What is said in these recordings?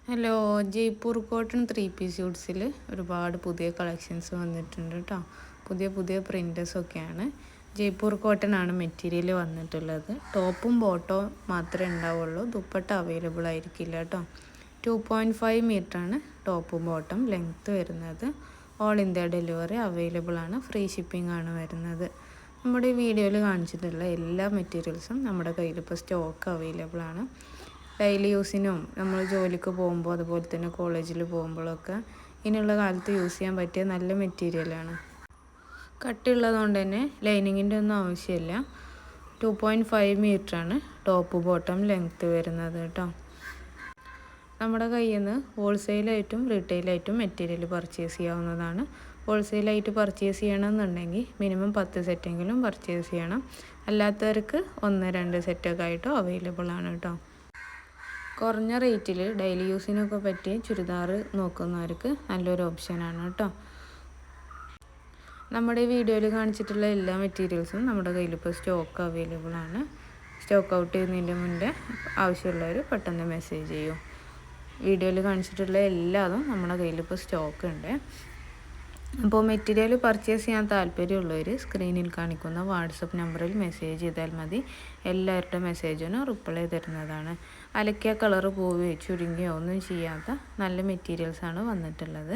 Hello, Jaipur cotton 3 piece സ്യൂട്ട്സിൽ ഒരുപാട് പുതിയ collections വന്നിട്ടുണ്ട് കേട്ടോ. പുതിയ പ്രിൻറ്റേഴ്സൊക്കെയാണ്. ജയ്പൂർ കോട്ടൺ ആണ് മെറ്റീരിയൽ വന്നിട്ടുള്ളത്. ടോപ്പും ബോട്ടവും മാത്രമേ ഉണ്ടാവുള്ളൂ. ദുപ്പട്ട അവൈലബിൾ ആയിരിക്കില്ല കേട്ടോ. 2.5 മീറ്ററാണ് ടോപ്പും ബോട്ടം ലെങ്ത്ത് വരുന്നത്. ഓൾ ഇന്ത്യ ഡെലിവറി അവൈലബിൾ ആണ്. ഫ്രീ ഷിപ്പിംഗ് ആണ് വരുന്നത്. നമ്മുടെ ഈ വീഡിയോയിൽ കാണിച്ചിട്ടുള്ള എല്ലാ മെറ്റീരിയൽസും നമ്മുടെ കയ്യിൽ ഇപ്പോൾ സ്റ്റോക്ക് അവൈലബിൾ ആണ്. ഡെയിലി യൂസിനും നമ്മൾ ജോലിക്ക് പോകുമ്പോൾ അതുപോലെ തന്നെ കോളേജിൽ പോകുമ്പോഴൊക്കെ ഇനിയുള്ള കാലത്ത് യൂസ് ചെയ്യാൻ പറ്റിയ നല്ല മെറ്റീരിയലാണ്. കട്ടുള്ളതുകൊണ്ട് തന്നെ ലൈനിങ്ങിൻ്റെ ഒന്നും ആവശ്യമില്ല. 2.5 മീറ്ററാണ് ടോപ്പ് ബോട്ടം ലെങ്ത്ത് വരുന്നത് കേട്ടോ. നമ്മുടെ കയ്യിൽ നിന്ന് ഹോൾസെയിലായിട്ടും റീറ്റെയിലായിട്ടും മെറ്റീരിയൽ പർച്ചേസ് ചെയ്യാവുന്നതാണ്. ഹോൾസെയിലായിട്ട് പർച്ചേസ് ചെയ്യണമെന്നുണ്ടെങ്കിൽ മിനിമം 10 സെറ്റെങ്കിലും പർച്ചേസ് ചെയ്യണം. അല്ലാത്തവർക്ക് 1-2 സെറ്റൊക്കെ ആയിട്ടോ അവൈലബിൾ ആണ് കേട്ടോ. കുറഞ്ഞ റേറ്റിൽ ഡെയിലി യൂസിനൊക്കെ പറ്റിയ ചുരിദാർ നോക്കുന്നവർക്ക് നല്ലൊരു ഓപ്ഷനാണ് കേട്ടോ. നമ്മുടെ ഈ വീഡിയോയിൽ കാണിച്ചിട്ടുള്ള എല്ലാ മെറ്റീരിയൽസും നമ്മുടെ കയ്യിൽ ഇപ്പോൾ സ്റ്റോക്ക് അവൈലബിൾ ആണ്. സ്റ്റോക്ക് ഔട്ട് ചെയ്യുന്നതിൻ്റെ മുന്നേ ആവശ്യമുള്ളവർ പെട്ടെന്ന് മെസ്സേജ് ചെയ്യും. വീഡിയോയിൽ കാണിച്ചിട്ടുള്ള എല്ലാതും നമ്മുടെ കയ്യിൽ ഇപ്പോൾ സ്റ്റോക്ക് ഉണ്ട്. അപ്പോൾ മെറ്റീരിയൽ പർച്ചേസ് ചെയ്യാൻ താല്പര്യമുള്ളവർ സ്ക്രീനിൽ കാണിക്കുന്ന വാട്സപ്പ് നമ്പറിൽ മെസ്സേജ് ചെയ്താൽ മതി. എല്ലാവരുടെ മെസ്സേജിനും റിപ്ലൈ തരുന്നതാണ്. അലക്കിയ കളറ് പോവുകയോ ചുരുങ്ങിയോ ഒന്നും ചെയ്യാത്ത നല്ല മെറ്റീരിയൽസാണ് വന്നിട്ടുള്ളത്.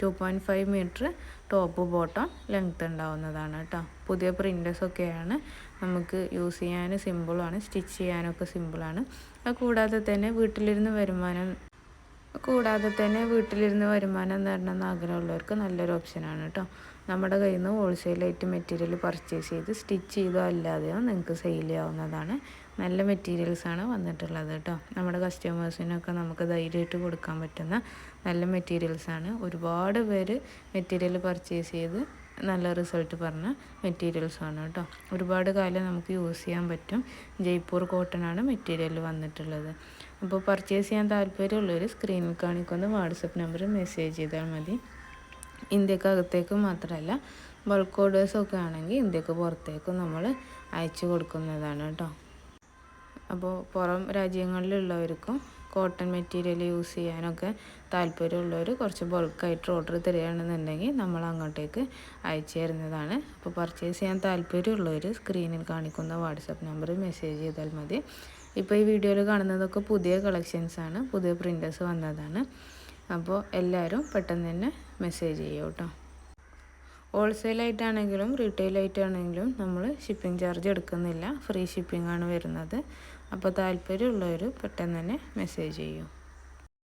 2.5 മീറ്റർ ടോപ്പ് ബോട്ടം ലെങ്ത്ത് ഉണ്ടാവുന്നതാണ് കേട്ടോ. പുതിയ പ്രിൻറ്റേഴ്സൊക്കെയാണ്. നമുക്ക് യൂസ് ചെയ്യാൻ സിമ്പിളാണ്, സ്റ്റിച്ച് ചെയ്യാനൊക്കെ സിമ്പിളാണ്. കൂടാതെ തന്നെ വീട്ടിലിരുന്ന് വരുമാനം നേടണമെന്ന് ആഗ്രഹമുള്ളവർക്ക് നല്ലൊരു ഓപ്ഷനാണ് കേട്ടോ. നമ്മുടെ കയ്യിൽ നിന്ന് ഹോൾസെയിലായിട്ട് മെറ്റീരിയൽ പർച്ചേസ് ചെയ്ത് സ്റ്റിച്ച് ചെയ്തോ അല്ലാതെയോ നിങ്ങൾക്ക് സെയിൽ ചെയ്യാവുന്നതാണ്. നല്ല മെറ്റീരിയൽസാണ് വന്നിട്ടുള്ളത് കേട്ടോ. നമ്മുടെ കസ്റ്റമേഴ്സിനൊക്കെ നമുക്ക് ധൈര്യമായിട്ട് കൊടുക്കാൻ പറ്റുന്ന നല്ല മെറ്റീരിയൽസാണ്. ഒരുപാട് പേര് മെറ്റീരിയൽ പർച്ചേസ് ചെയ്ത് നല്ല റിസൾട്ട് പറഞ്ഞ മെറ്റീരിയൽസാണ് കേട്ടോ. ഒരുപാട് കാലം നമുക്ക് യൂസ് ചെയ്യാൻ പറ്റും. ജയ്പൂർ കോട്ടനാണ് മെറ്റീരിയൽ വന്നിട്ടുള്ളത്. അപ്പോൾ പർച്ചേസ് ചെയ്യാൻ താല്പര്യമുള്ളവർ സ്ക്രീനിൽ കാണിക്കുന്ന വാട്സപ്പ് നമ്പറിൽ മെസ്സേജ് ചെയ്താൽ മതി. ഇന്ത്യക്കകത്തേക്ക് മാത്രമല്ല, ബൾക്ക് ഓർഡേഴ്സൊക്കെ ആണെങ്കിൽ ഇന്ത്യക്ക് പുറത്തേക്കും നമ്മൾ അയച്ചു കൊടുക്കുന്നതാണ് കേട്ടോ. അപ്പോൾ പുറം രാജ്യങ്ങളിലുള്ളവർക്കും കോട്ടൺ മെറ്റീരിയൽ യൂസ് ചെയ്യാനൊക്കെ താല്പര്യമുള്ളവർ കുറച്ച് ബൾക്കായിട്ട് ഓർഡർ തരികയാണെന്നുണ്ടെങ്കിൽ നമ്മൾ അങ്ങോട്ടേക്ക് അയച്ചു തരുന്നതാണ്. അപ്പോൾ പർച്ചേസ് ചെയ്യാൻ താല്പര്യമുള്ളവർ സ്ക്രീനിൽ കാണിക്കുന്ന വാട്സപ്പ് നമ്പറിൽ മെസ്സേജ് ചെയ്താൽ മതി. ഇപ്പോൾ ഈ വീഡിയോയിൽ കാണുന്നതൊക്കെ പുതിയ കളക്ഷൻസാണ്, പുതിയ പ്രിൻറ്റേഴ്സ് വന്നതാണ്. അപ്പോൾ എല്ലാവരും പെട്ടെന്ന് തന്നെ മെസ്സേജ് ചെയ്യും കേട്ടോ. ഹോൾസെയിലായിട്ടാണെങ്കിലും റീറ്റെയിലായിട്ടാണെങ്കിലും നമ്മൾ ഷിപ്പിംഗ് ചാർജ് എടുക്കുന്നില്ല. ഫ്രീ ഷിപ്പിംഗ് ആണ് വരുന്നത്. അപ്പോൾ താല്പര്യമുള്ളവർ പെട്ടെന്ന് തന്നെ മെസ്സേജ് ചെയ്യും.